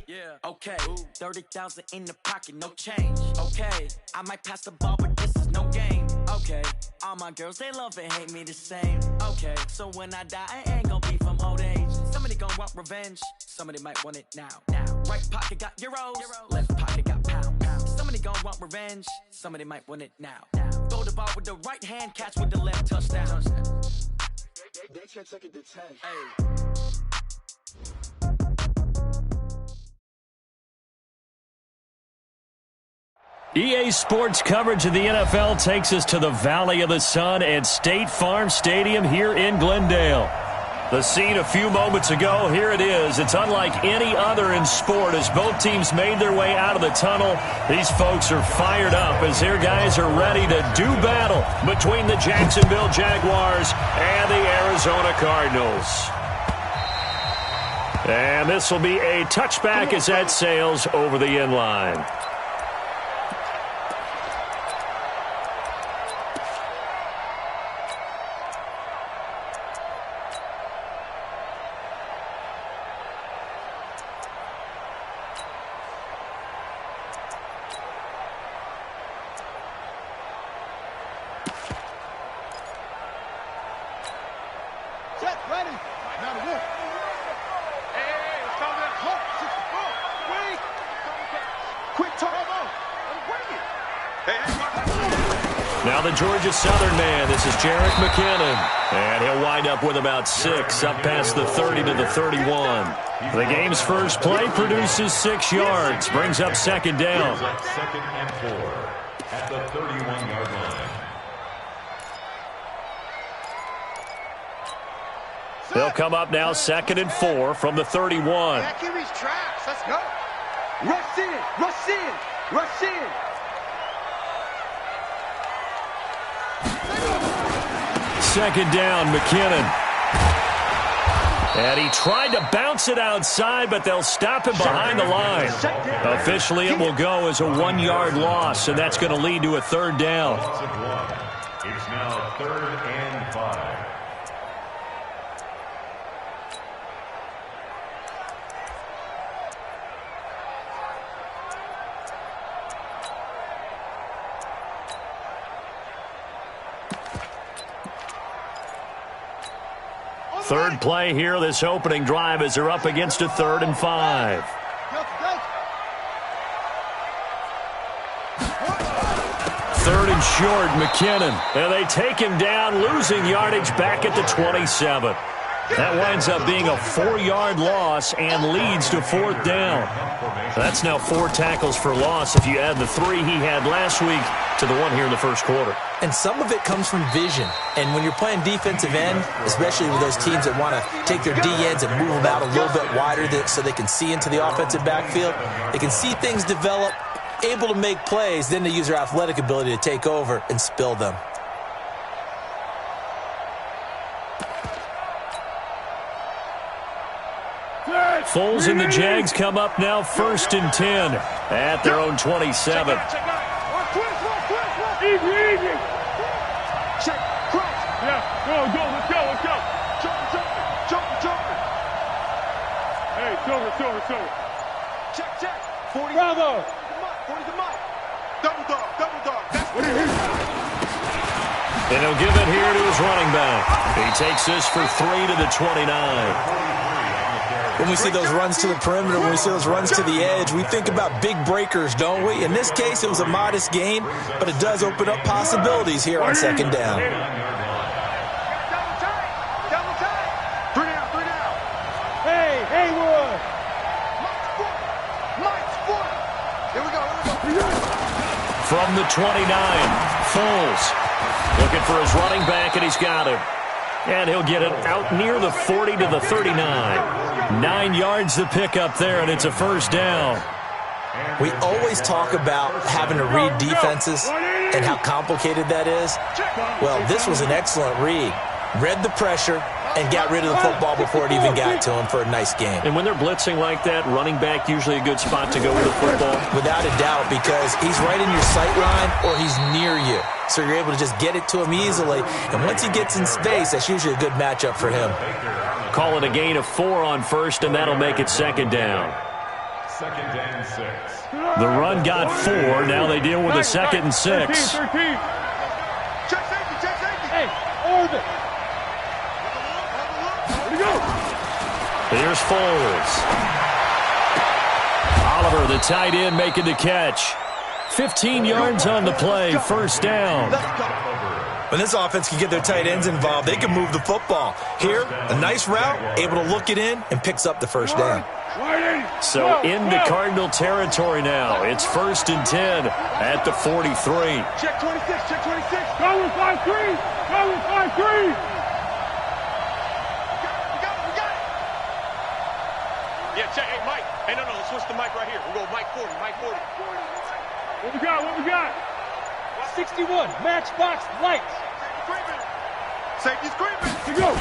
it. Okay, 30,000 in the pocket, no change. Okay, I might pass the ball, but this is no game. Okay, all my girls, they love and hate me the same. Okay, so when I die, I ain't gonna be from old age. Somebody gonna want revenge, somebody might want it now. Right pocket got euros, left pocket got pounds. Somebody gonna want revenge, somebody might want it now. Throw the ball with the right hand, catch with the left, touchdown. They can't take it to 10. Hey. EA Sports coverage of the NFL takes us to the Valley of the Sun at State Farm Stadium here in Glendale. The scene a few moments ago, here it is. It's unlike any other in sport as both teams made their way out of the tunnel. These folks are fired up as their guys are ready to do battle between the Jacksonville Jaguars and the Arizona Cardinals. And this will be a touchback as that sails over the end line. Now the Georgia Southern man, this is Jerick McKinnon. And he'll wind up with about 6, up past the 30 to the 31. The game's first play produces 6 yards, brings up second down. Second and 4 at the 31-yard line. They'll come up now second and 4 from the 31. Back in these traps. Let's go. Rush in, rush in, rush in. Second down, McKinnon. And he tried to bounce it outside, but they'll stop him behind the line. Officially, it will go as a 1-yard loss, and that's going to lead to a third down. It's now 3rd and 5. Third play here, this opening drive, as they're up against a 3rd and 5. Third and short, McKinnon. And they take him down, losing yardage back at the 27. That winds up being a 4-yard loss and leads to 4th down. That's now 4 tackles for loss if you add the 3 he had last week to the 1 here in the first quarter. And some of it comes from vision. And when you're playing defensive end, especially with those teams that want to take their D-ends and move them out a little bit wider so they can see into the offensive backfield, they can see things develop, able to make plays, then they use their athletic ability to take over and spill them. Foles and the Jags come up now 1st and 10 at their own 27. Easy. Check, cross. Yeah, go, let's go. Jump. Hey, silver. Check. 40. Bravo. 40 to Mike. Double dog. That's what it is. And he'll give it here to his running back. He takes this for 3 to the 29. When we see those runs to the perimeter, when we see those runs to the edge, we think about big breakers, don't we? In this case, it was a modest game, but it does open up possibilities here on second down. Double tight. 3 down. Hey, Haywood. Mike's foot. Here we go. From the 29, Foles looking for his running back, and he's got him. And he'll get it out near the 40 to the 39. 9 yards to pick up there, and it's a first down. We always talk about having to read defenses and how complicated that is. Well, this was an excellent read. Read the pressure and got rid of the football before it even got to him for a nice game. And when they're blitzing like that, running back usually a good spot to go with the football. Without a doubt, because he's right in your sight line or he's near you. So you're able to just get it to him easily. And once he gets in space, that's usually a good matchup for him. Call it a gain of 4 on first, and that'll make it second down. Second and 6. The run got 4. Now they deal with a 2nd and 6. 13. Check safety. Hey, over. Here we go. Here's Foles. Oliver, the tight end, making the catch. 15 yards on the play, first down. When this offense can get their tight ends involved, they can move the football. Here, a nice route, able to look it in, and picks up the first down. So into Cardinal territory now. It's 1st and 10 at the 43. Check 26. Go with 5-3. We got it. Yeah, check. Hey, Mike. Hey, no, let's switch the mic right here. We'll go Mike 40. What we got? 61. Matchbox lights. Safety's creeping. To go.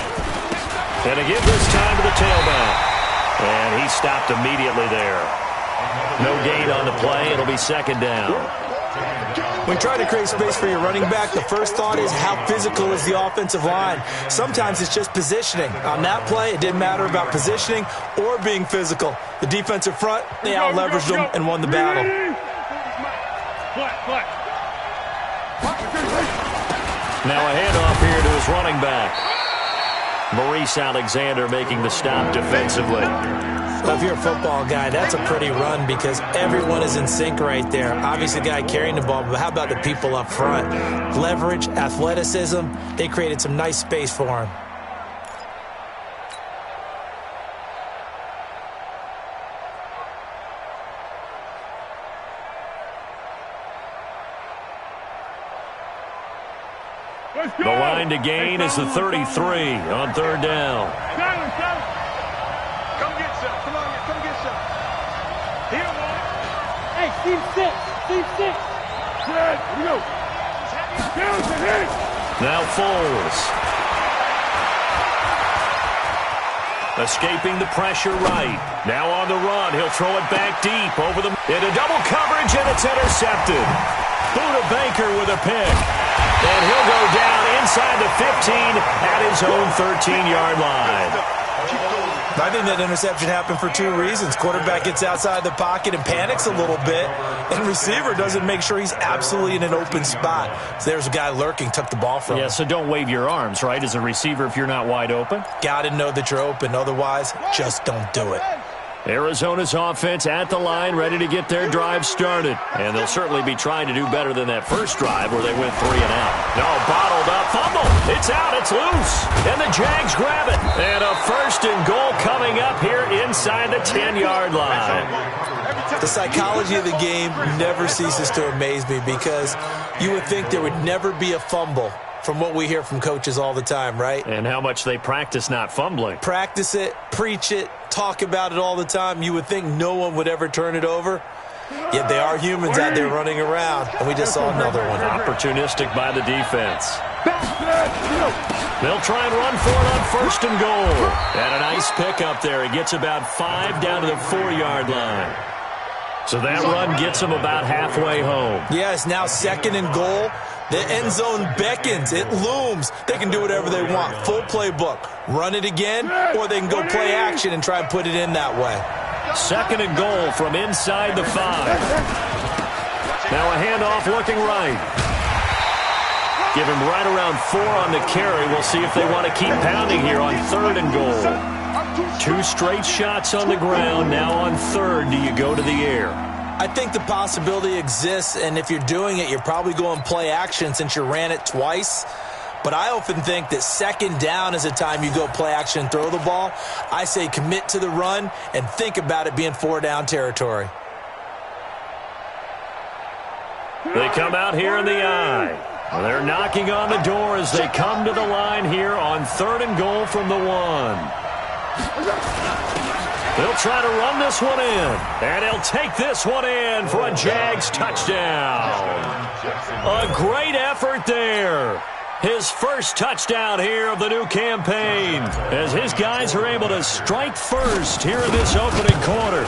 And again this time to the tailback. And he stopped immediately there. No gain on the play. It'll be 2nd down. When trying to create space for your running back, the first thought is how physical is the offensive line. Sometimes it's just positioning. On that play, it didn't matter about positioning or being physical. The defensive front, they out-leveraged them and won the battle. Now a handoff here to his running back. Maurice Alexander making the stop defensively. Well, if you're a football guy, that's a pretty run because everyone is in sync right there. Obviously, the guy carrying the ball, but how about the people up front? Leverage, athleticism, they created some nice space for him. The line to gain is the 33 on 3rd down. Come get some. Come on, come get some. Here, one. Hey, Steve 6. Good. Here we go. Now Foles. Escaping the pressure right. Now on the run. He'll throw it back deep over the... into double coverage, and it's intercepted. Buda Baker with a pick. And he'll go down inside the 15 at his own 13-yard line. I think that interception happened for 2 reasons. Quarterback gets outside the pocket and panics a little bit, and receiver doesn't make sure he's absolutely in an open spot. So there's a guy lurking, took the ball from him. Yeah, so don't wave your arms, right, as a receiver if you're not wide open? Got to know that you're open. Otherwise, just don't do it. Arizona's offense at the line, ready to get their drive started. And they'll certainly be trying to do better than that first drive where they went 3 and out. No, bottled up, fumble. It's out, it's loose. And the Jags grab it. And a 1st and goal coming up here inside the 10-yard line. The psychology of the game never ceases to amaze me because you would think there would never be a fumble from what we hear from coaches all the time, right? And how much they practice not fumbling. Practice it, preach it, talk about it all the time. You would think no one would ever turn it over. Yet they are humans out there running around, and we just saw another one. Opportunistic by the defense. They'll try and run for it on 1st and goal. And a nice pickup there. He gets about 5 down to the 4-yard line. So that run gets him about halfway home. Yeah, it's now 2nd and goal. The end zone beckons. It looms. They can do whatever they want. Full playbook. Run it again, or they can go play action and try and put it in that way. 2nd and goal from inside the 5. Now a handoff looking right. Give him right around 4 on the carry. We'll see if they want to keep pounding here on 3rd and goal. 2 straight shots on the ground. Now on 3rd, do you go to the air? I think the possibility exists, and if you're doing it, you're probably going play action since you ran it twice. But I often think that 2nd down is a time you go play action and throw the ball. I say commit to the run and think about it being 4-down territory. They come out here in the eye. They're knocking on the door as they come to the line here on 3rd and goal from the 1. They'll try to run this one in, and he'll take this one in for a Jags touchdown. A great effort there. His first touchdown here of the new campaign as his guys are able to strike first here in this opening quarter.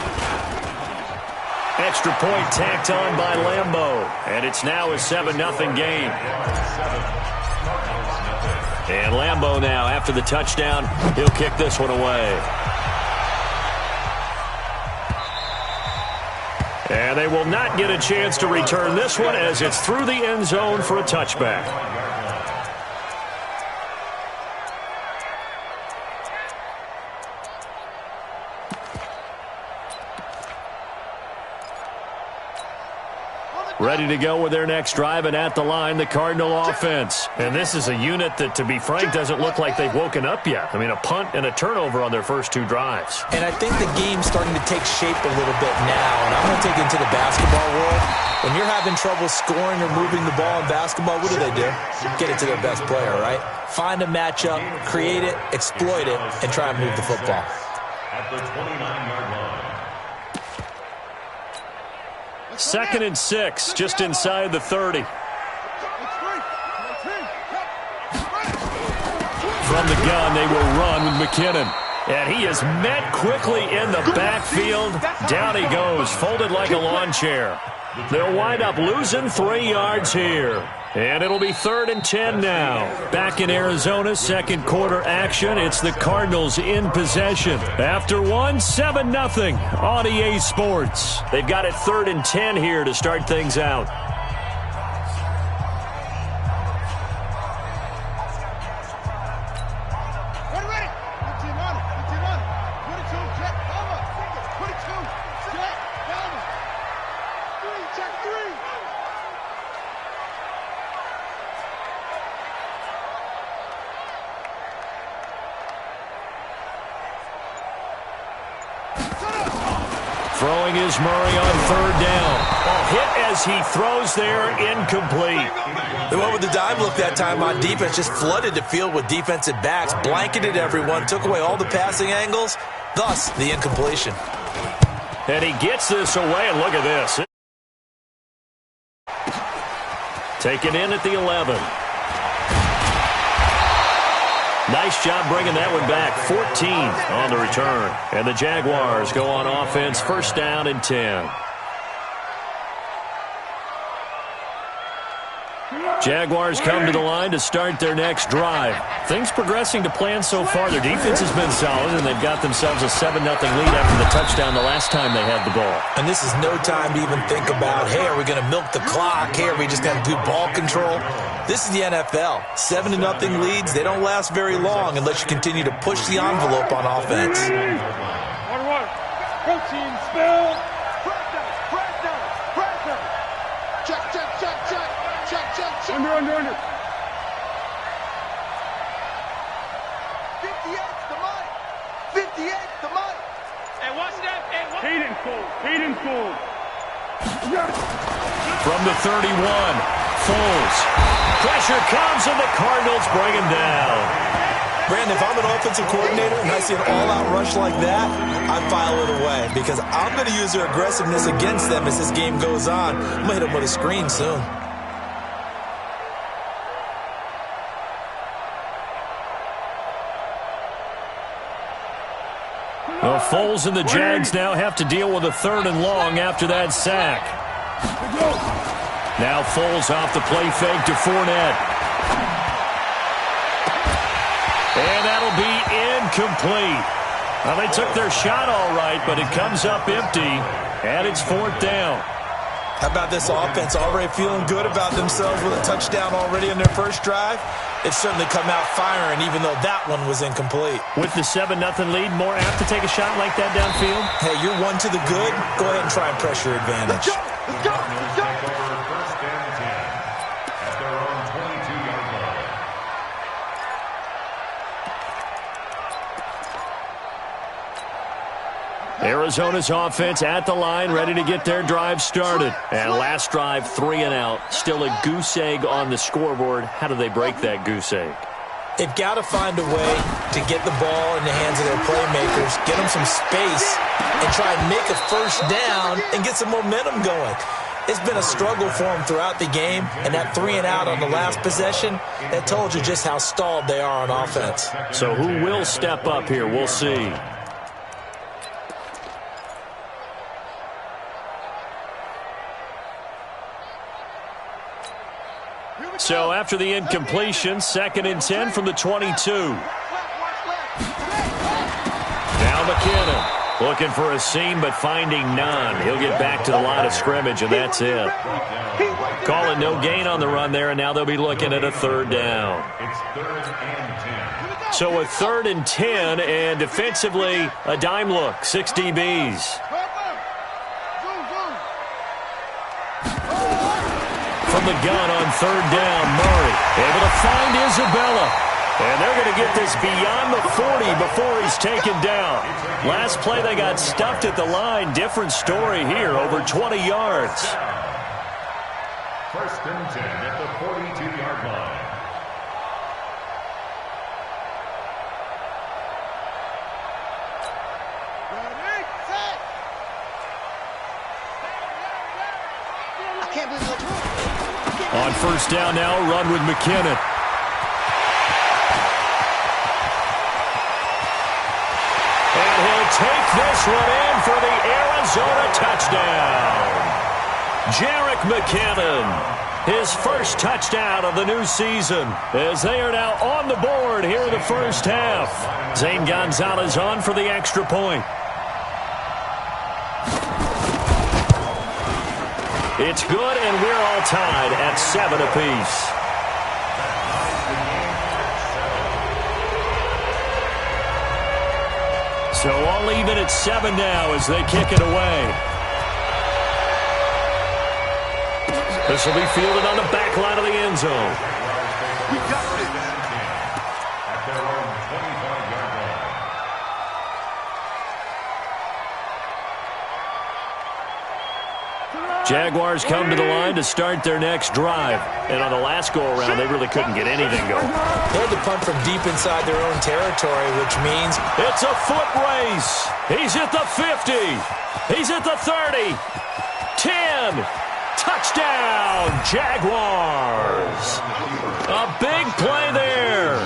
Extra point tacked on by Lambeau, and it's now a 7-0 game. And Lambeau now, after the touchdown, he'll kick this one away. And they will not get a chance to return this one as it's through the end zone for a touchback. Ready to go with their next drive, and at the line, the Cardinal offense. And this is a unit that, to be frank, doesn't look like they've woken up yet. I mean, a punt and a turnover on their first two drives. And I think the game's starting to take shape a little bit now, and I'm going to take it into the basketball world. When you're having trouble scoring or moving the ball in basketball, what do? Get it to their best player, right? Find a matchup, create it, exploit it, and try and move the football. At the 29-yard line. 2nd and 6, just inside the 30. From the gun, they will run with McKinnon. And he is met quickly in the backfield. Down he goes, folded like a lawn chair. They'll wind up losing 3 yards here. And it'll be 3rd and 10 now. Back in Arizona, second quarter action. It's the Cardinals in possession. After one, 7-0 on EA Sports. They've got it 3rd and 10 here to start things out. Throwing is Murray on 3rd down. Hit as he throws there, incomplete. They went with the dive look that time on defense, just flooded the field with defensive backs, blanketed everyone, took away all the passing angles, thus the incompletion. And he gets this away, and look at this. Taken in at the 11. Nice job bringing that one back. 14 on the return. And the Jaguars go on offense, 1st down and 10. Jaguars come to the line to start their next drive. Things progressing to plan so far. Their defense has been solid, and they've got themselves a 7-0 lead after the touchdown the last time they had the ball. And this is no time to even think about, hey, are we going to milk the clock? Hey, are we just going to do ball control? This is the NFL. 7-0 leads, they don't last very long unless you continue to push the envelope on offense. Protein spill. Under. 58's the money. 58's the money. Hey, watch that. Hey, watch. Hayden Cole. From the 31, Foles. Pressure comes, and the Cardinals bring him down. Brandon, if I'm an offensive coordinator and I see an all-out rush like that, I file it away because I'm going to use their aggressiveness against them as this game goes on. I'm going to hit them with a screen soon. Well, Foles and the Jags now have to deal with a 3rd and long after that sack. Now Foles off the play fake to Fournette. And that'll be incomplete. Well, they took their shot all right, but it comes up empty, and it's 4th down. How about this offense already feeling good about themselves with a touchdown already in their first drive? They've certainly come out firing, even though that one was incomplete. With the 7-0 lead, more apt to take a shot like that downfield? Hey, you're one to the good. Go ahead and try and pressure advantage. Let's go. 1st and 10 at their own 22-yard line. Arizona's offense at the line, ready to get their drive started. And last drive, 3 and out. Still a goose egg on the scoreboard. How do they break that goose egg? They've got to find a way to get the ball in the hands of their playmakers, get them some space, and try and make a 1st down and get some momentum going. It's been a struggle for them throughout the game, and that 3 and out on the last possession, that told you just how stalled they are on offense. So who will step up here? We'll see. So after the incompletion, 2nd and 10 from the 22. Now McKinnon Looking for a seam, but finding none. He'll get back to the line of scrimmage, and that's it. Call it no gain on the run there, and now they'll be looking at a third down. It's 3rd and 10. So a 3rd and 10, and defensively, a dime look, 6 DBs. From the gun on 3rd down, Murray able to find Isabella. And they're going to get this beyond the 40 before he's taken down. Last play, they got stuffed at the line. Different story here, over 20 yards. 1st and 10 at the 42-yard line. On 1st down now, run with McKinnon. And he'll take this one in for the Arizona touchdown. Jerick McKinnon, his first touchdown of the new season, as they are now on the board here in the first half. Zane Gonzalez on for the extra point. It's good, and we're all tied at 7 apiece. So all even at 7 now as they kick it away. This will be fielded on the back line of the end zone. At their own 25-yard line. Jaguars come to the line to start their next drive. And on the last go-around, they really couldn't get anything going. They had to punt from deep inside their own territory, which means it's a foot race. He's at the 50. He's at the 30. 10. Touchdown, Jaguars. A big play there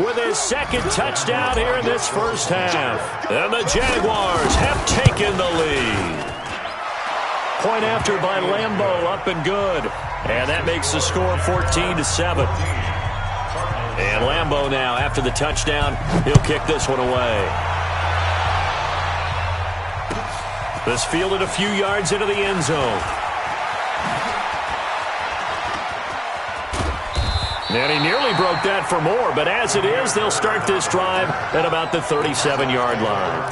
with his second touchdown here in this first half. And the Jaguars have taken the lead. Point after by Lambeau, up and good. And that makes the score 14-7. And Lambeau now, after the touchdown, he'll kick this one away. This fielded a few yards into the end zone. And he nearly broke that for more, but as it is, they'll start this drive at about the 37-yard line.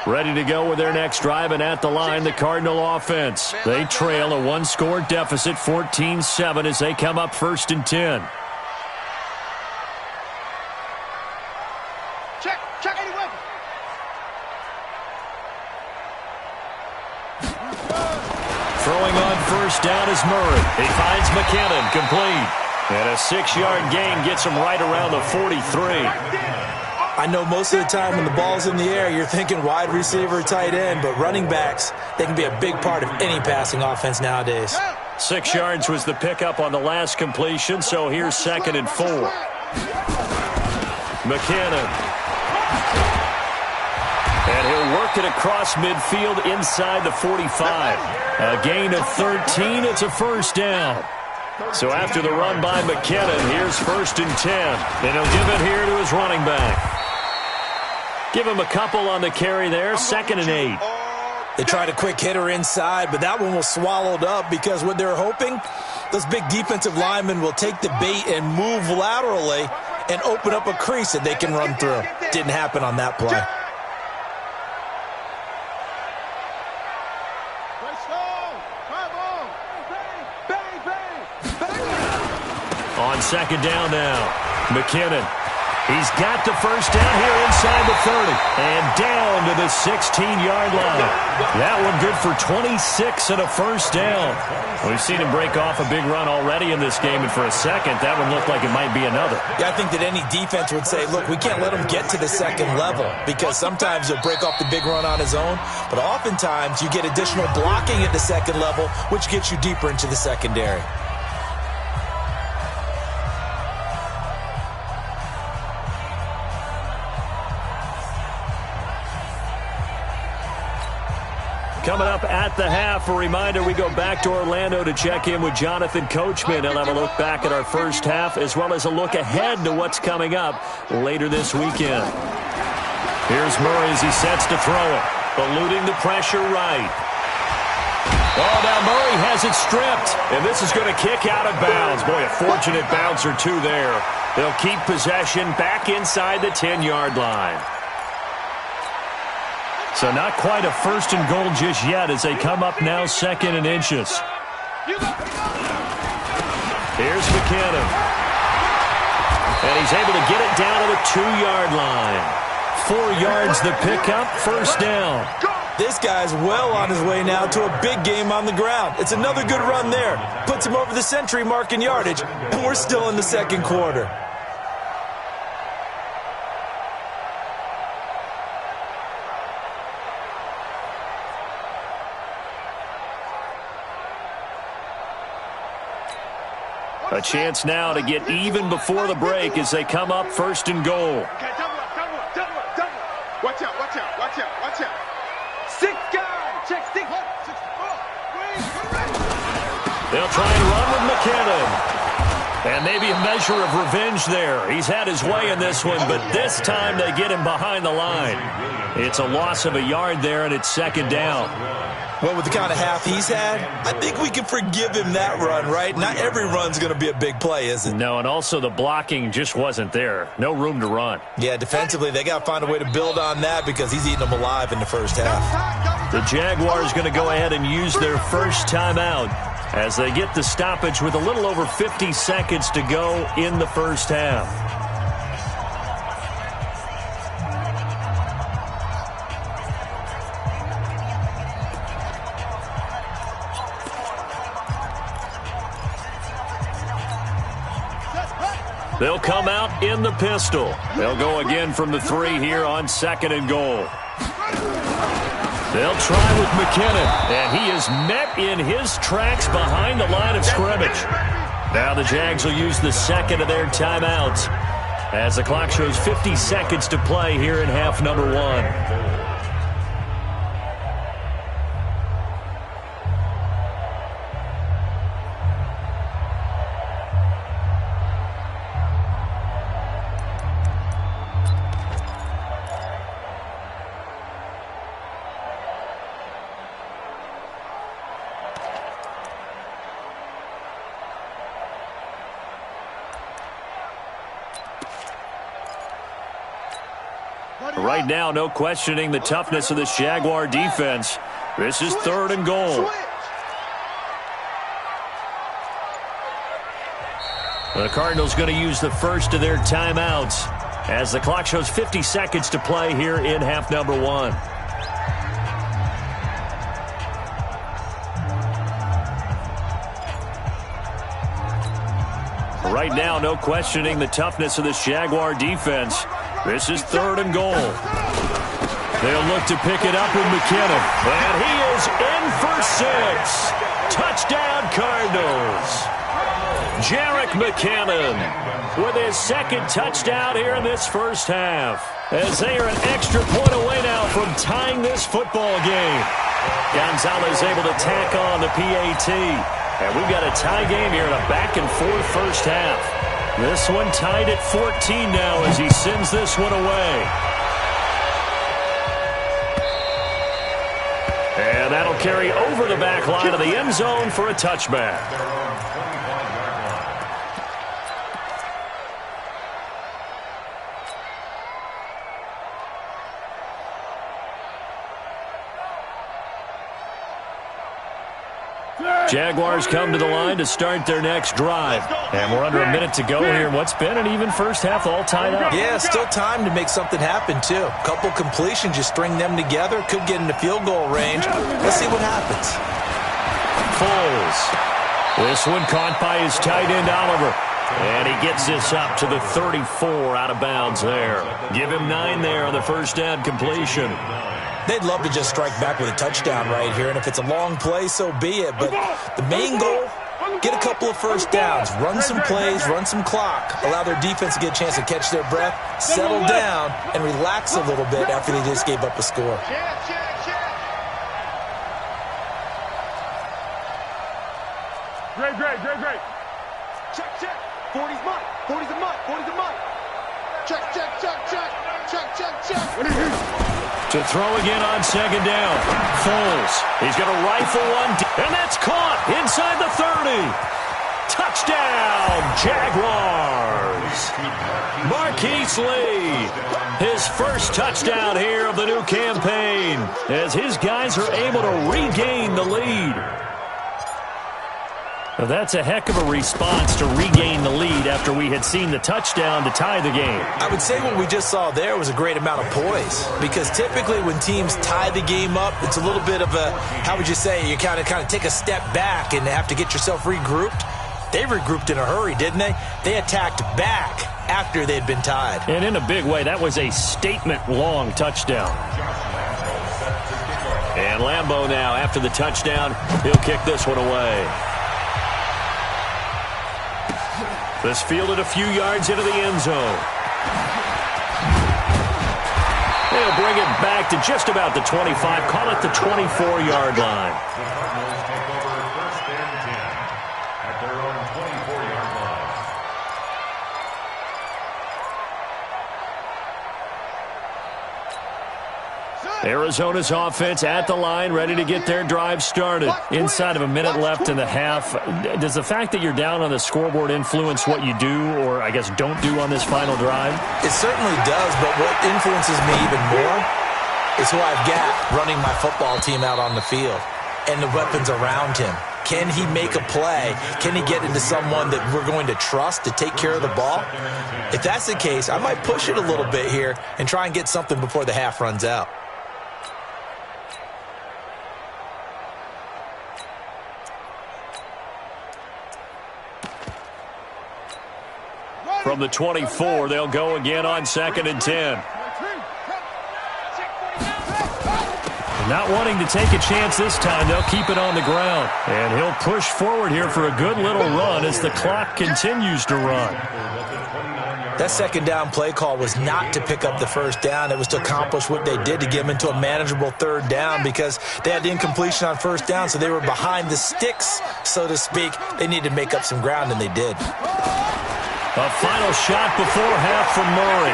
Ready to go with their next drive, and at the line, the Cardinal offense. They trail a one-score deficit, 14-7, as they come up 1st and 10. Check any weapon. Throwing on 1st down is Murray. He finds McKinnon, complete. And a 6-yard gain gets him right around the 43. I know most of the time when the ball's in the air, you're thinking wide receiver, tight end, but running backs, they can be a big part of any passing offense nowadays. 6 yards was the pickup on the last completion, so here's 2nd and 4. McKinnon. And he'll work it across midfield inside the 45. A gain of 13, it's a 1st down. So after the run by McKinnon, here's 1st and 10. And he'll give it here to his running back. Give him a couple on the carry there, 2nd and 8. They tried a quick hitter inside, but that one was swallowed up because what they're hoping, those big defensive linemen will take the bait and move laterally and open up a crease that they can run through. Didn't happen on that play. On 2nd down now, McKinnon. He's got the 1st down here inside the 30 and down to the 16-yard line. That one good for 26 and a 1st down. We've seen him break off a big run already in this game, and for a second, that one looked like it might be another. Yeah, I think that any defense would say, look, we can't let him get to the 2nd level because sometimes he'll break off the big run on his own, but oftentimes you get additional blocking at the 2nd level, which gets you deeper into the secondary. Coming up at the half, a reminder, we go back to Orlando to check in with Jonathan Coachman. He'll have a look back at our first half as well as a look ahead to what's coming up later this weekend. Here's Murray as he sets to throw it. Eluding the pressure right. Oh, now Murray has it stripped, and this is going to kick out of bounds. Boy, a fortunate bounce or two there. They'll keep possession back inside the 10-yard line. So not quite a first and goal just yet as they come up now second and inches. Here's McKinnon. And he's able to get it down to the 2-yard line. 4 yards the pickup, first down. This guy's well on his way now to a big game on the ground. It's another good run there. Puts him over the century mark in yardage, and we're still in the second quarter. A chance now to get even before the break as they come up first and goal. Okay, double up. Watch out. Six guys. Check six. They'll try and run with McKinnon. And maybe a measure of revenge there. He's had his way in this one, but this time they get him behind the line. It's a loss of a yard there, and it's second down. Well, with the kind of half he's had, I think we can forgive him that run, right? Not every run's going to be a big play, is it? No, and also the blocking just wasn't there. No room to run. Yeah, defensively, they got to find a way to build on that because he's eating them alive in the first half. The Jaguars going to go ahead and use their first timeout as they get the stoppage with a little over 50 seconds to go in the first half. They'll come out in the pistol. They'll go again from the 3 here on second and goal. They'll try with McKinnon, and he is met in his tracks behind the line of scrimmage. Now the Jags will use the second of their timeouts as the clock shows 50 seconds to play here in half number 1. Right now, no questioning the toughness of this Jaguar defense. This is third and goal. The Cardinals going to use the first of their timeouts as the clock shows 50 seconds to play here in half number 1. Right now, no questioning the toughness of this Jaguar defense. This is third and goal. They'll look to pick it up with McKinnon. And he is in for 6. Touchdown, Cardinals. Jerick McKinnon with his second touchdown here in this first half. As they are an extra point away now from tying this football game. Gonzalez able to tack on the PAT. And we've got a tie game here in a back-and-forth first half. This one tied at 14 now as he sends this one away. And that'll carry over the back line of the end zone for a touchback. Jaguars come to the line to start their next drive. And we're under a minute to go here. What's been an even first half, all tied up. Yeah, still time to make something happen, too. A couple completions, you string them together, could get into field goal range. Let's see what happens. Foles. This one caught by his tight end, Oliver. And he gets this up to the 34 out of bounds there. Give him 9 there on the first down completion. They'd love to just strike back with a touchdown right here, and if it's a long play, so be it. But the main goal, get a couple of first downs, run some plays, run some clock, allow their defense to get a chance to catch their breath, settle down, and relax a little bit after they just gave up a score. Check, check. 40's mine. 40's a mine. 40's a mine. Check, check, check, check. Check, check, check. To throw again on second down. Foles. He's going to rifle one. And that's caught inside the 30. Touchdown, Jaguars. Marquise Lee. His first touchdown here of the new campaign as his guys are able to regain the lead. Now that's a heck of a response to regain the lead after we had seen the touchdown to tie the game. I would say what we just saw there was a great amount of poise, because typically when teams tie the game up, it's a little bit of a, how would you say, you kind of take a step back and have to get yourself regrouped. They regrouped in a hurry, didn't they? They attacked back after they'd been tied. And in a big way, that was a statement-long touchdown. And Lambeau now, after the touchdown, he'll kick this one away. This fielded a few yards into the end zone. They'll bring it back to just about the 25, call it the 24-yard line. Arizona's offense at the line, ready to get their drive started. Inside of a minute left in the half. Does the fact that you're down on the scoreboard influence what you do, or I guess don't do on this final drive? It certainly does, but what influences me even more is who I've got running my football team out on the field and the weapons around him. Can he make a play? Can he get into someone that we're going to trust to take care of the ball? If that's the case, I might push it a little bit here and try and get something before the half runs out. From the 24, they'll go again on 2nd and 10. Not wanting to take a chance this time, they'll keep it on the ground. And he'll push forward here for a good little run as the clock continues to run. That second down play call was not to pick up the first down. It was to accomplish what they did, to get them into a manageable third down, because they had the incompletion on first down, so they were behind the sticks, so to speak. They needed to make up some ground, and they did. A final shot before half from Murray.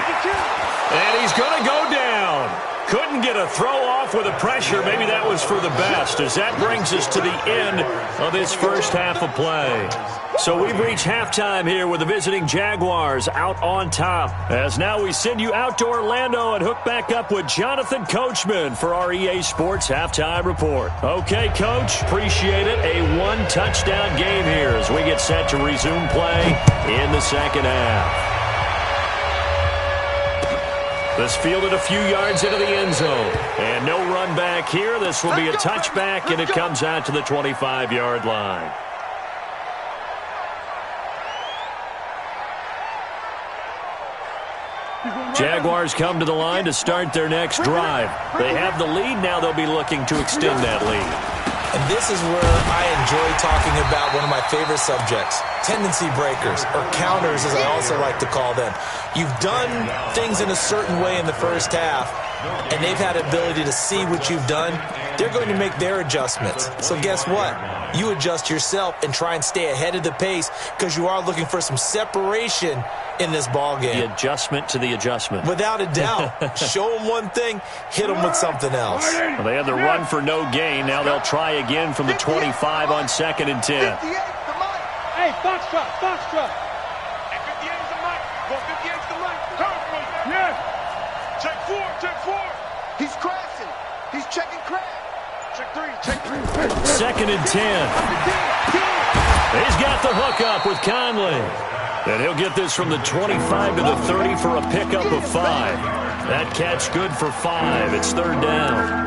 And he's going to go down. Couldn't get a throw off with the pressure. Maybe that was for the best, as that brings us to the end of this first half of play. So we've reached halftime here with the visiting Jaguars out on top. As now we send you out to Orlando and hook back up with Jonathan Coachman for our EA Sports Halftime Report. Okay, Coach, appreciate it. A one-touchdown game here as we get set to resume play in the second half. This fielded a few yards into the end zone. And no run back here. This will be a touchback, and it comes out to the 25-yard line. Jaguars come to the line to start their next drive. They have the lead. Now they'll be looking to extend that lead. And this is where I enjoy talking about one of my favorite subjects, tendency breakers, or counters as I also like to call them. You've done things in a certain way in the first half, and they've had ability to see what you've done. They're going to make their adjustments. So guess what? You adjust yourself and try and stay ahead of the pace, because you are looking for some separation in this ball game. The adjustment to the adjustment. Without a doubt. Show them one thing, hit them with something else. Well, they had the run for no gain. Now they'll try again from the 25 on 2nd and 10. Hey, Foxtrot, Foxtrot. Hey, 58 is the mic. Go 58 is the mic. Yeah. Check 4. He's crashing. He's checking crash. Check 3. 2nd and 10. He's got the hookup with Conley. And he'll get this from the 25 to the 30 for a pickup of 5. That catch good for 5. It's third down.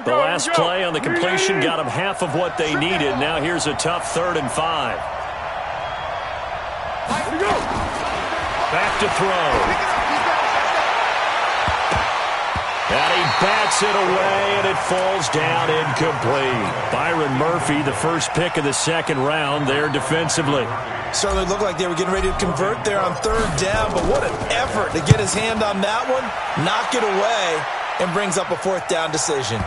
The last play on the completion got them half of what they needed. Now here's a tough 3rd and 5. Back to throw. And he bats it away, and it falls down incomplete. Byron Murphy, the first pick of the second round there defensively. Certainly looked like they were getting ready to convert there on third down, but what an effort to get his hand on that one, knock it away, and brings up a fourth down decision.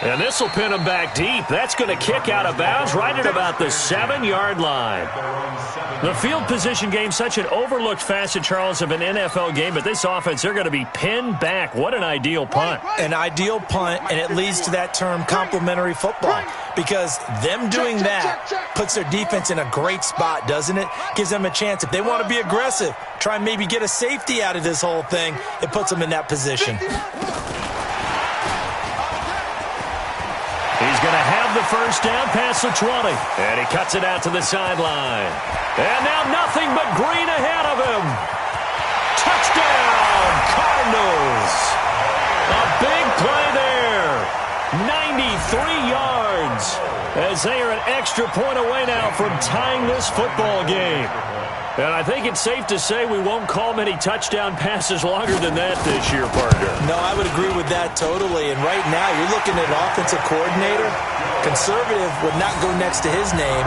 And this will pin him back deep. That's going to kick out of bounds right at about the 7-yard line. The field position game, such an overlooked facet, Charles, of an NFL game, but this offense, they're going to be pinned back. What an ideal punt. An ideal punt, and it leads to that term complementary football, because them doing that puts their defense in a great spot, doesn't it? Gives them a chance. If they want to be aggressive, try and maybe get a safety out of this whole thing, it puts them in that position. He's going to have the first down past the 20. And he cuts it out to the sideline. And now nothing but green ahead of him. Touchdown, Cardinals. A big play there. 93 yards. As they are an extra point away now from tying this football game. And I think it's safe to say we won't call many touchdown passes longer than that this year, partner. No, I would agree with that totally. And right now, you're looking at an offensive coordinator. Conservative would not go next to his name.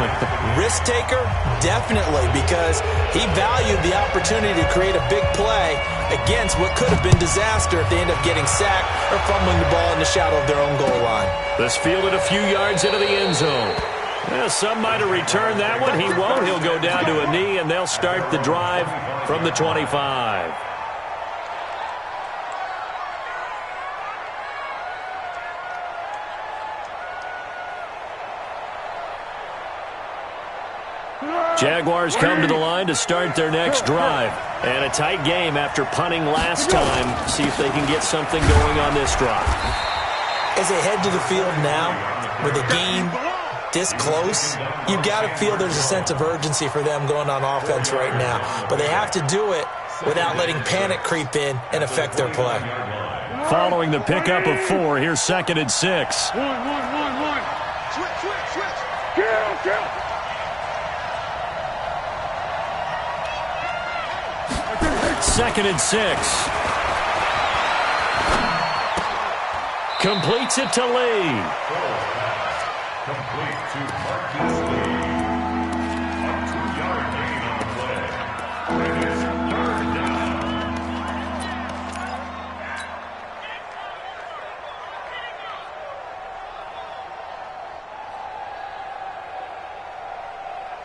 Risk taker, definitely, because he valued the opportunity to create a big play against what could have been disaster if they end up getting sacked or fumbling the ball in the shadow of their own goal line. This fielded a few yards into the end zone. Well, some might have returned that one. He won't. He'll go down to a knee, and they'll start the drive from the 25. Jaguars come to the line to start their next drive. And a tight game after punting last time. See if they can get something going on this drive. As they head to the field now, with a game this close, you've got to feel there's a sense of urgency for them going on offense right now. But they have to do it without letting panic creep in and affect their play. Following the pickup of 4, here's 2nd and 6. One. Switch. Kill. 2nd and 6. Completes it to Lee. Complete to Marcus Lee. A 2-yard gain on the play. And it's 3rd down.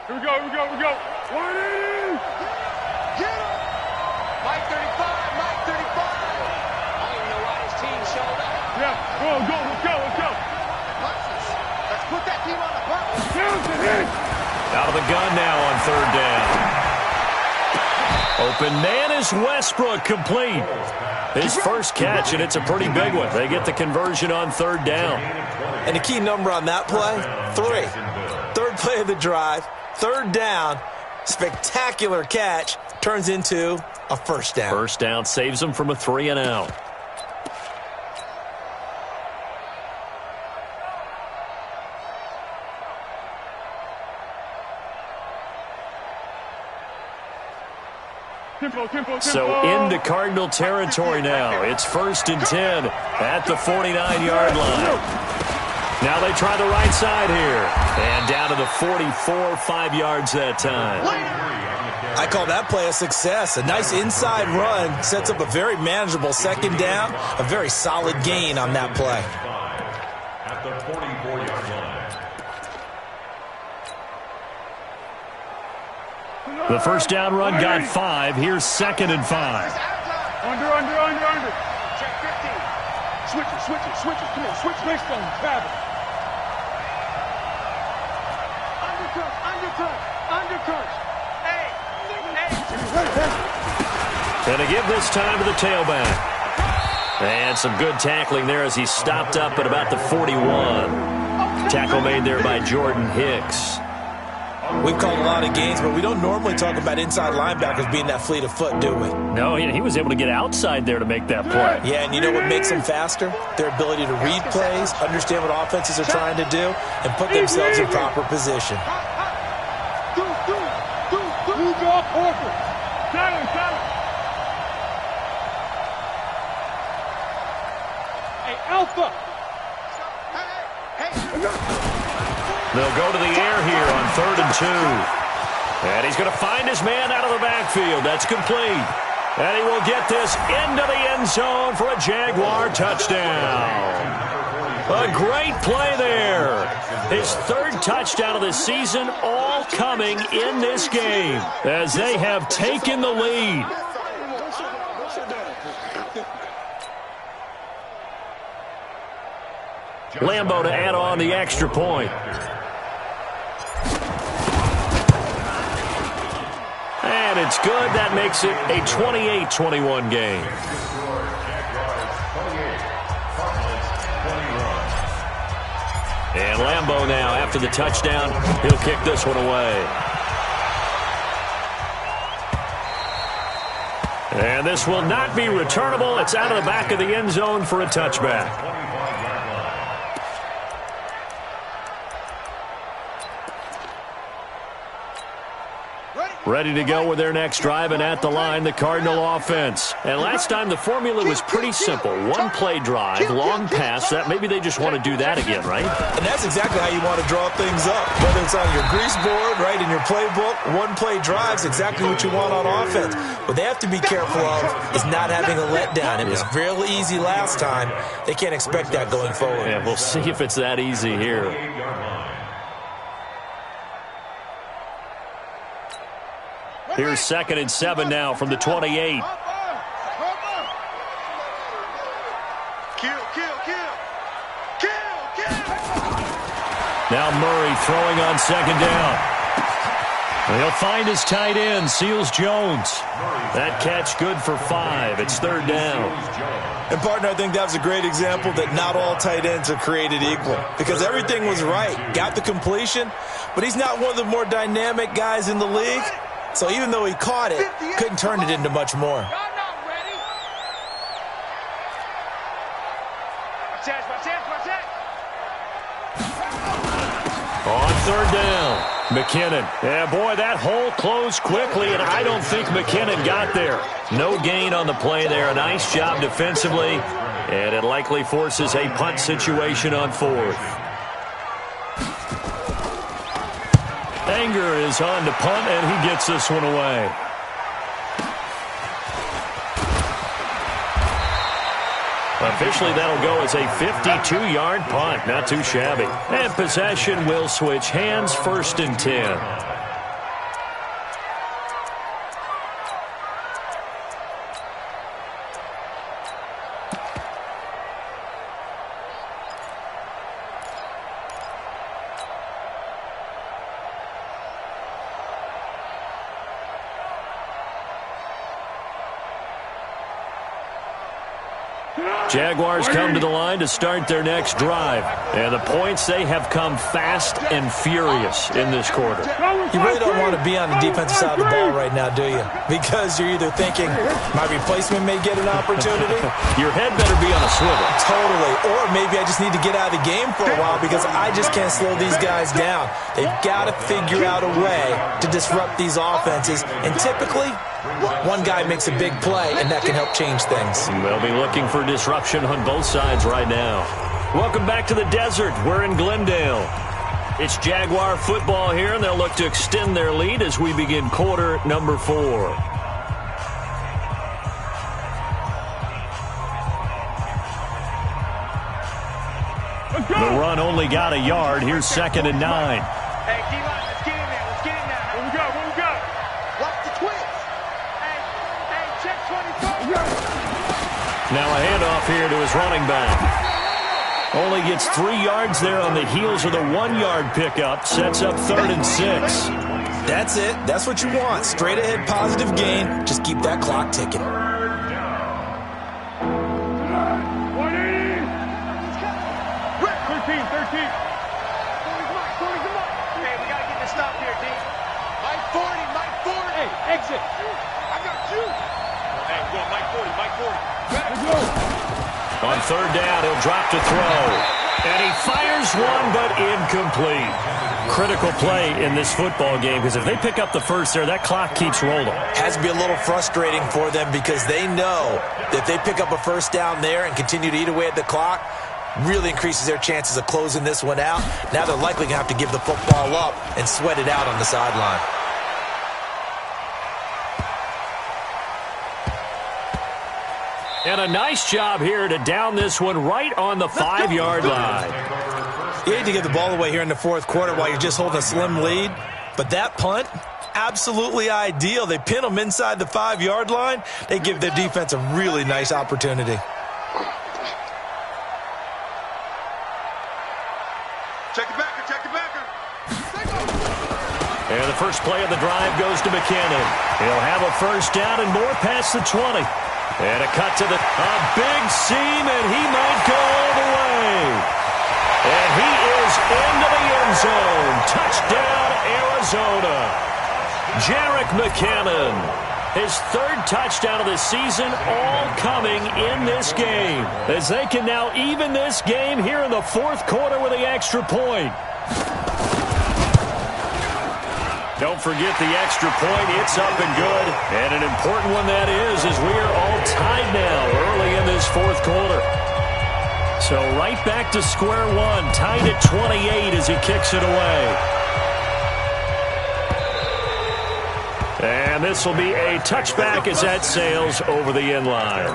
Here we go. 180. Get him. Mike 35. I don't even know why this team showed up. Yeah, let's go. Let's put that team on the bus. Out of the gun now on 3rd down. Open man is Westbrook, complete. His first catch, and it's a pretty big one. They get the conversion on 3rd down. And the key number on that play, 3. 3rd play of the drive, 3rd down, spectacular catch, turns into a first down. First down saves them from a 3 and out. Tempo. So into Cardinal territory now. It's 1st and 10 at the 49-yard line. Now they try the right side here. And down to the 44, 5 yards that time. I call that play a success. A nice inside run sets up a very manageable 2nd down. A very solid gain on that play. At the 44-yard line. The first down run got 5. Here's 2nd and 5. Under. Check 15. Switch it. Come on, switch based on travel. Undercut. Hey. And to give this time to the tailback. And some good tackling there as he stopped up at about the 41. Tackle made there by Jordan Hicks. We've called a lot of games, but we don't normally talk about inside linebackers being that fleet of foot, do we? No, he was able to get outside there to make that play. Yeah, and you know what makes them faster? Their ability to read plays, understand what offenses are trying to do, and put themselves in proper position. Alpha. They'll go to the air here on 3rd and 2. And he's going to find his man out of the backfield. That's complete. And he will get this into the end zone for a Jaguar touchdown. A great play there. His 3rd touchdown of the season, all coming in this game as they have taken the lead. Lambo to add on the extra point. And it's good. That makes it a 28-21 game. And Lambo now, after the touchdown, he'll kick this one away. And this will not be returnable. It's out of the back of the end zone for a touchback. Ready to go with their next drive, and at the line, the Cardinal offense. And last time, the formula was pretty simple. One-play drive, long pass. That maybe they just want to do that again, right? And that's exactly how you want to draw things up. Whether it's on your grease board, right, in your playbook, one-play drive's exactly what you want on offense. What they have to be careful of is not having a letdown. It was real easy last time. They can't expect that going forward. Yeah, we'll see if it's that easy here. Here's 2nd and 7 now from the 28. Kill. Now Murray throwing on 2nd down. He'll find his tight end, Seals Jones. That catch good for 5. It's 3rd down. And, partner, I think that was a great example that not all tight ends are created equal. Because everything was right. Got the completion, but he's not one of the more dynamic guys in the league. So even though he caught it, couldn't turn it into much more. On 3rd down, McKinnon. Yeah, boy, that hole closed quickly, and I don't think McKinnon got there. No gain on the play there. A nice job defensively, and it likely forces a punt situation on 4th. Anger is on to punt, and he gets this one away. Officially, that'll go as a 52-yard punt. Not too shabby. And possession will switch hands, 1st and 10. Jaguars come to the line to start their next drive. And the points, they have come fast and furious in this quarter. You really don't want to be on the defensive side of the ball right now, do you? Because you're either thinking, my replacement may get an opportunity. Your head better be on a swivel. Totally. Or maybe I just need to get out of the game for a while because I just can't slow these guys down. They've got to figure out a way to disrupt these offenses. And typically, one guy makes a big play, and that can help change things. They'll be looking for disruption on both sides right now. Welcome back to the desert. We're in Glendale. It's Jaguar football here, and they'll look to extend their lead as we begin quarter number 4. The run only got a yard. Here's 2nd and 9. Hey, D-line, let's get in there. Let's get in there. What we got? Watch the twist. Hey, check 24. Now a handoff here to his running back. Only gets 3 yards there on the heels of the 1-yard pickup. Sets up 3rd and 6. That's it. That's what you want. Straight ahead, positive gain. Just keep that clock ticking. 13. Hey, we got to get this stop here, D. Mike 40. Hey, exit. I got you. Hey, we're going Mike 40. Let's go. On 3rd down, he'll drop to throw. And he fires one, but incomplete. Critical play in this football game, because if they pick up the first there, that clock keeps rolling. Has to be a little frustrating for them because they know that if they pick up a first down there and continue to eat away at the clock, really increases their chances of closing this one out. Now they're likely going to have to give the football up and sweat it out on the sideline. And a nice job here to down this one right on the 5-yard line. You hate to give the ball away here in the fourth quarter while you're just holding a slim lead, but that punt, absolutely ideal. They pin them inside the 5-yard line. They give their defense a really nice opportunity. Check the backer, check the backer. And the first play of the drive goes to McKinnon. He'll have a first down and more past the 20. And a cut to a big seam, and he might go all the way. And he is into the end zone. Touchdown, Arizona. Jerick McKinnon. His third touchdown of the season, all coming in this game, as they can now even this game here in the fourth quarter with the extra point. Don't forget the extra point. It's up and good. And an important one that is, as we are all tied now early in this fourth quarter. So right back to square one, tied at 28 as he kicks it away. And this will be a touchback as that sails over the end line.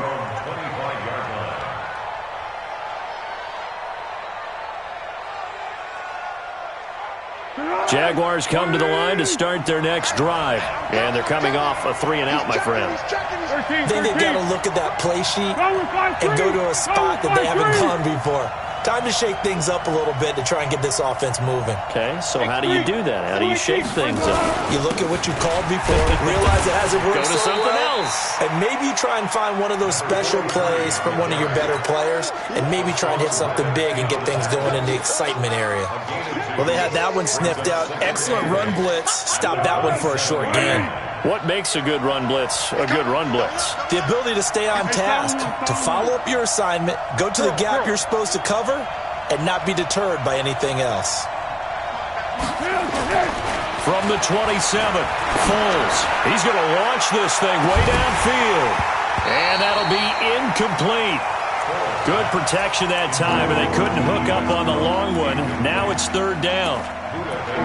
Jaguars come to the line to start their next drive. And they're coming off a 3-and-out, my friend. I think they've got to look at that play sheet and go to a spot that they haven't gone before. Time to shake things up a little bit to try and get this offense moving. Okay, so how do you do that? How do you shake things up? You look at what you called before, realize it hasn't worked Go to something else. and maybe try and find one of those special plays from one of your better players, and maybe try and hit something big and get things going in the excitement area. Well, they had that one sniffed out. Excellent run blitz. Stop that one for a short gain. What makes a good run blitz a good run blitz? The ability to stay on task, to follow up your assignment, go to the gap you're supposed to cover, and not be deterred by anything else. From the 27, Foles. He's going to launch this thing way downfield. And that'll be incomplete. Good protection that time, and they couldn't hook up on the long one. Now it's third down.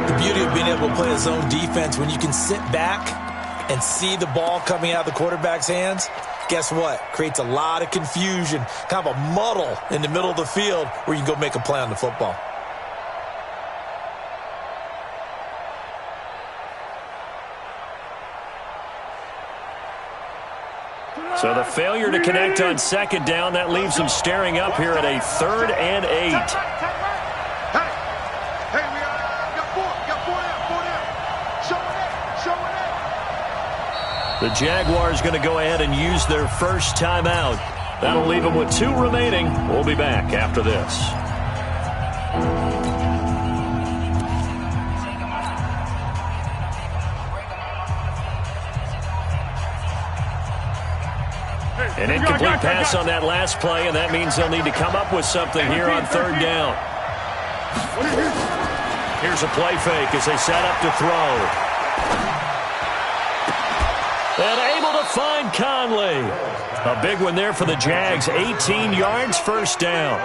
The beauty of being able to play a zone defense, when you can sit back and see the ball coming out of the quarterback's hands, guess what? Creates a lot of confusion, kind of a muddle in the middle of the field where you can go make a play on the football. So the failure to connect on second down, that leaves them staring up here at a 3rd and 8. Hey, we got four down. Show it. The Jaguars going to go ahead and use their first timeout. That'll leave them with 2 remaining. We'll be back after this. An incomplete pass on that last play, and that means they'll need to come up with something here on third down. Here's a play fake as they set up to throw. And able to find Conley. A big one there for the Jags. 18 yards, first down.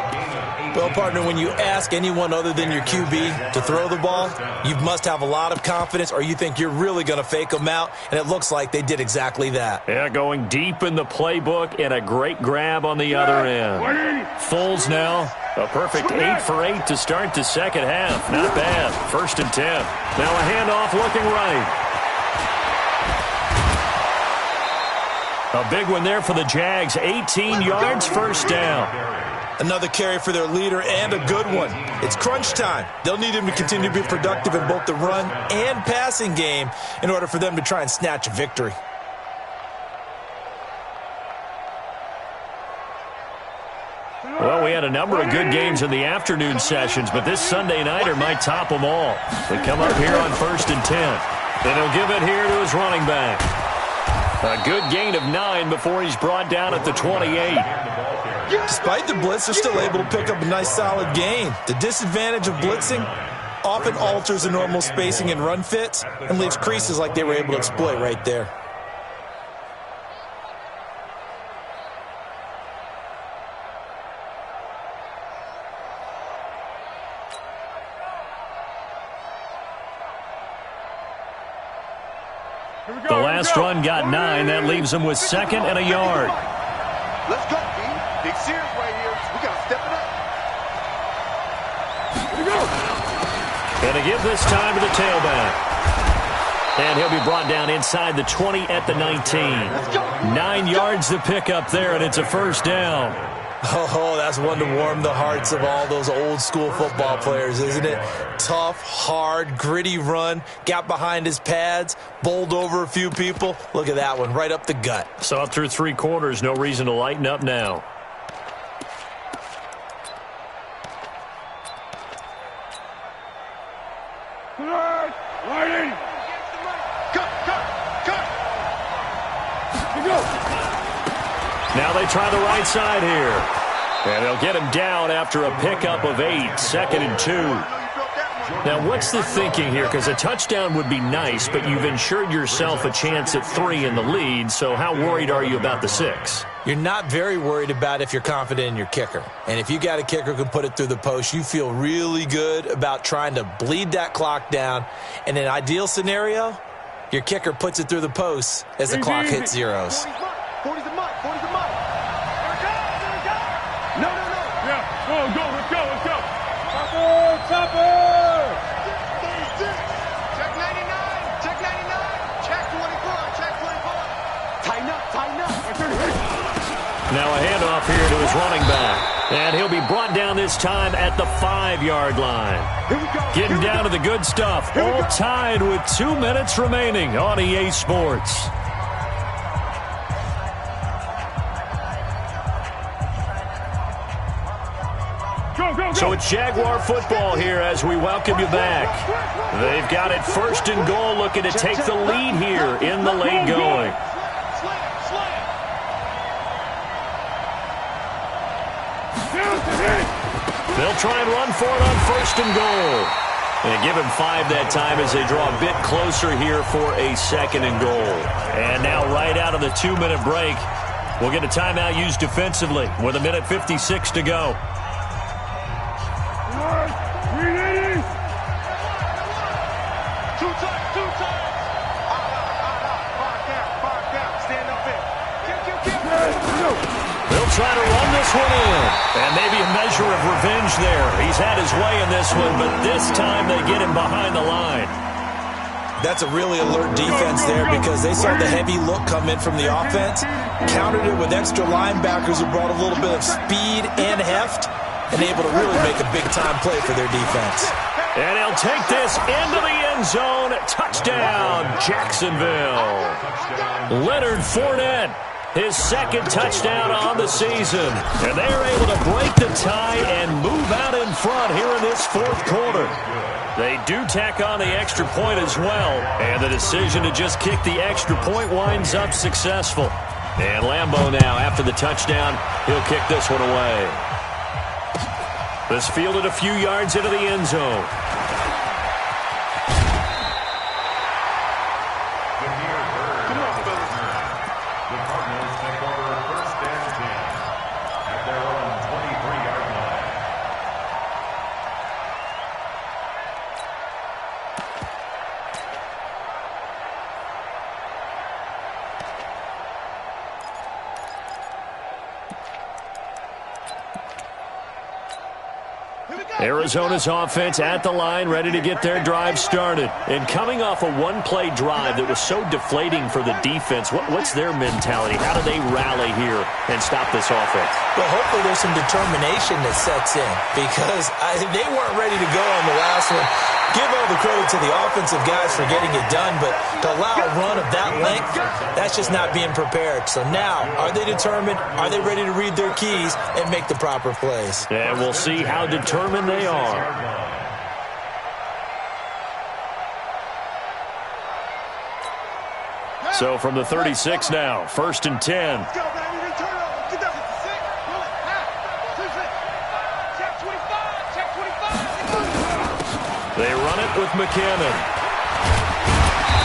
Well, partner, when you ask anyone other than your QB to throw the ball, you must have a lot of confidence, or you think you're really going to fake them out, and it looks like they did exactly that. Yeah, going deep in the playbook, and a great grab on the other end. Foles now, a perfect 8 for 8 to start the second half. Not bad. 1st and 10. Now a handoff looking right. A big one there for the Jags. 18 yards, first down. Another carry for their leader, and a good one. It's crunch time. They'll need him to continue to be productive in both the run and passing game in order for them to try and snatch a victory. Well, we had a number of good games in the afternoon sessions, but this Sunday nighter might top them all. They come up here on 1st and 10. And he'll give it here to his running back. A good gain of 9 before he's brought down at the 28. Despite the blitz, they're still able to pick up a nice solid gain. The disadvantage of blitzing, often alters the normal spacing and run fits and leaves creases like they were able to exploit right there. The last run got 9. That leaves them with 2nd and a yard. Let's go, B. Big series right here. We got to step it up. Here we go. And to give this time to the tailback. And he'll be brought down inside the 20 at the 19. 9 yards to pick up there, and it's a first down. Oh, that's one to warm the hearts of all those old-school football players, isn't it? Tough, hard, gritty run, got behind his pads, bowled over a few people. Look at that one, right up the gut. Saw it through 3 quarters, no reason to lighten up now. Lighting. Cut. Here we go. Now they try the right side here. And they'll get him down after a pickup of 8, 2nd and 2. Now, what's the thinking here? Because a touchdown would be nice, but you've ensured yourself a chance at 3 in the lead, so how worried are you about the 6? You're not very worried about if you're confident in your kicker. And if you got a kicker who can put it through the post, you feel really good about trying to bleed that clock down. In an ideal scenario, your kicker puts it through the post as the clock hits zeros. 40's the mark. No. Yeah, go. Let's go. Chopper. Check 99. Check 24. Tighten up. Now a handoff here to his running back. And he'll be brought down this time at the 5-yard line. Here we go. Getting down to the good stuff. All tied with 2 minutes remaining on EA Sports. So it's Jaguar football here as we welcome you back. They've got it 1st and goal, looking to take the lead here in the late going. They'll try and run for it on 1st and goal. And give him 5 that time as they draw a bit closer here for a 2nd and goal. And now right out of the 2-minute break, we'll get a timeout used defensively with 1:56 to go. They'll try to run this one in. And maybe a measure of revenge there. He's had his way in this one, but this time they get him behind the line. That's a really alert defense there because they saw the heavy look come in from the offense, countered it with extra linebackers who brought a little bit of speed and heft, and able to really make a big-time play for their defense. And he'll take this into the end zone. Touchdown, Jacksonville. Leonard Fournette, his 2nd touchdown on the season. And they're able to break the tie and move out in front here in this 4th quarter. They do tack on the extra point as well. And the decision to just kick the extra point winds up successful. And Lambeau now, after the touchdown, he'll kick this one away. This fielded a few yards into the end zone. Arizona's offense at the line, ready to get their drive started. And coming off a one-play drive that was so deflating for the defense, what's their mentality? How do they rally here and stop this offense? Well, hopefully there's some determination that sets in because they weren't ready to go on the last one. Give all the credit to the offensive guys for getting it done, but to allow a run of that length, that's just not being prepared. So now, are they determined? Are they ready to read their keys and make the proper plays? And we'll see how determined they are. So from the 36 now, 1st and 10. They with McKinnon.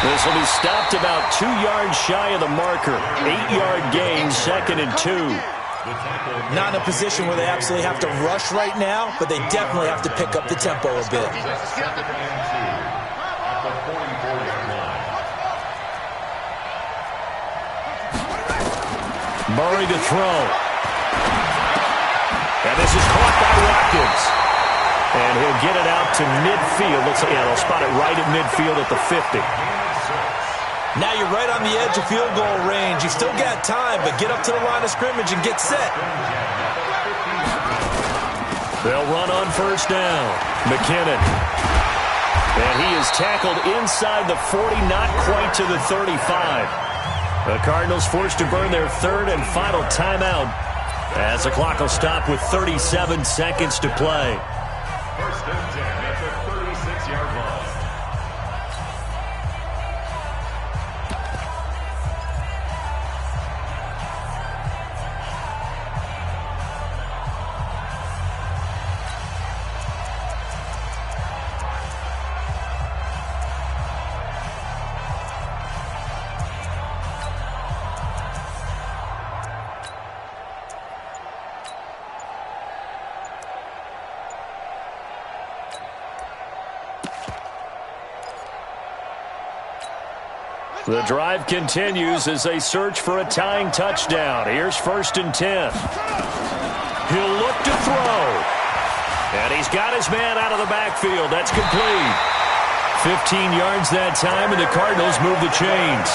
This will be stopped about 2 yards shy of the marker. 8-yard gain, 2nd and 2. Not in a position where they absolutely have to rush right now, but they definitely have to pick up the tempo a bit. Murray to throw. And this is caught by Watkins. And he'll get it out to midfield. Looks like, yeah, they'll spot it right at midfield at the 50. Now you're right on the edge of field goal range. You've still got time, but get up to the line of scrimmage and get set. They'll run on first down. McKinnon. And he is tackled inside the 40, not quite to the 35. The Cardinals forced to burn their 3rd and final timeout as the clock will stop with 37 seconds to play. First and 10 at the 36-yard line. The drive continues as they search for a tying touchdown. Here's 1st and 10. He'll look to throw. And he's got his man out of the backfield. That's complete. 15 yards that time, and the Cardinals move the chains.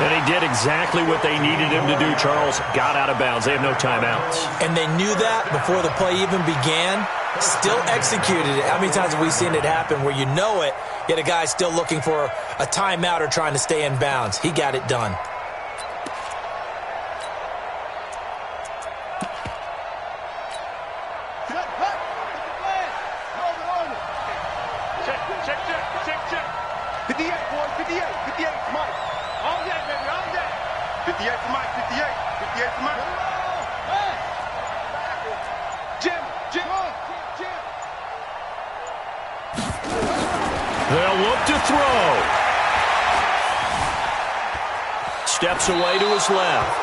And he did exactly what they needed him to do, Charles. Got out of bounds. They have no timeouts. And they knew that before the play even began. Still executed it. How many times have we seen it happen where you know it, yet a guy's still looking for a timeout or trying to stay in bounds? He got it done. Check. 58, boys, 58. 58 for Mike. All day, baby, all day. 58 for Mike, 58. 58 for Mike. Jim. They'll look to throw. Steps away to his left.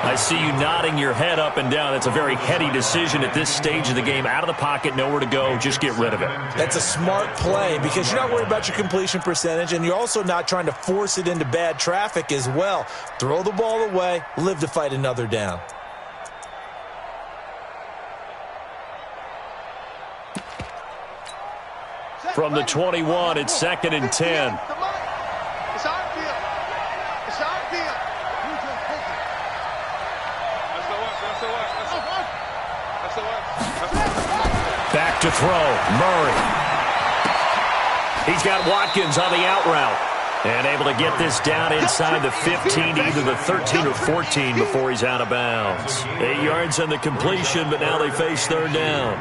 I see you nodding your head up and down. That's a very heady decision at this stage of the game. Out of the pocket, nowhere to go. Just get rid of it. That's a smart play because you're not worried about your completion percentage, and you're also not trying to force it into bad traffic as well. Throw the ball away, live to fight another down. From the 21, it's 2nd and 10. It's our field. It's our field. Back to throw. Murray. He's got Watkins on the out route. And able to get this down inside the 15, either the 13 or 14 before he's out of bounds. 8 yards on the completion, but now they face 3rd down.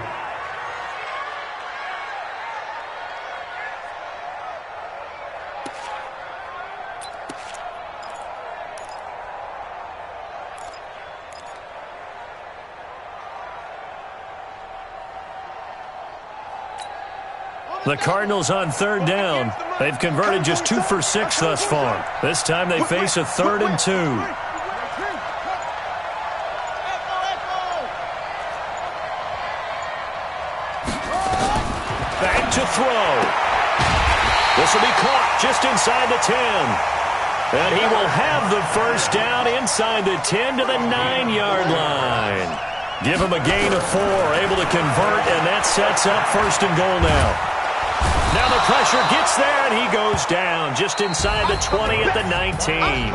The Cardinals on 3rd down. They've converted just 2 for 6 thus far. This time they face a 3rd and 2. Back to throw. This will be caught just inside the 10. And he will have the first down inside the 10 to the 9-yard line. Give him a gain of 4, able to convert, and that sets up 1st and goal now. Now the pressure gets there, and he goes down just inside the 20 at the 19.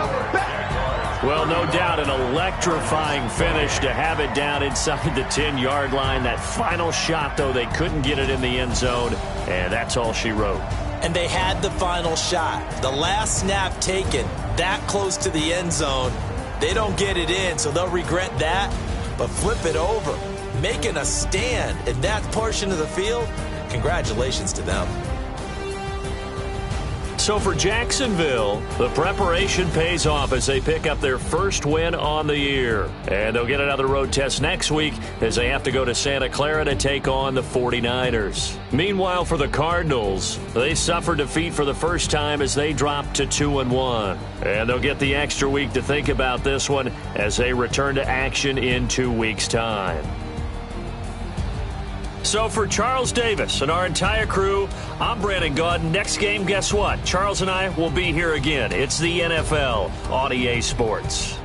Well, no doubt an electrifying finish to have it down inside the 10-yard line. That final shot, though, they couldn't get it in the end zone, and that's all she wrote. And they had the final shot. The last snap taken that close to the end zone. They don't get it in, so they'll regret that. But flip it over, making a stand in that portion of the field, congratulations to them. So for Jacksonville, the preparation pays off as they pick up their first win on the year. And they'll get another road test next week as they have to go to Santa Clara to take on the 49ers. Meanwhile, for the Cardinals, they suffered defeat for the first time as they dropped to 2-1. And they'll get the extra week to think about this one as they return to action in 2 weeks' time. So for Charles Davis and our entire crew, I'm Brandon Gaudin. Next game, guess what? Charles and I will be here again. It's the NFL on EA Sports.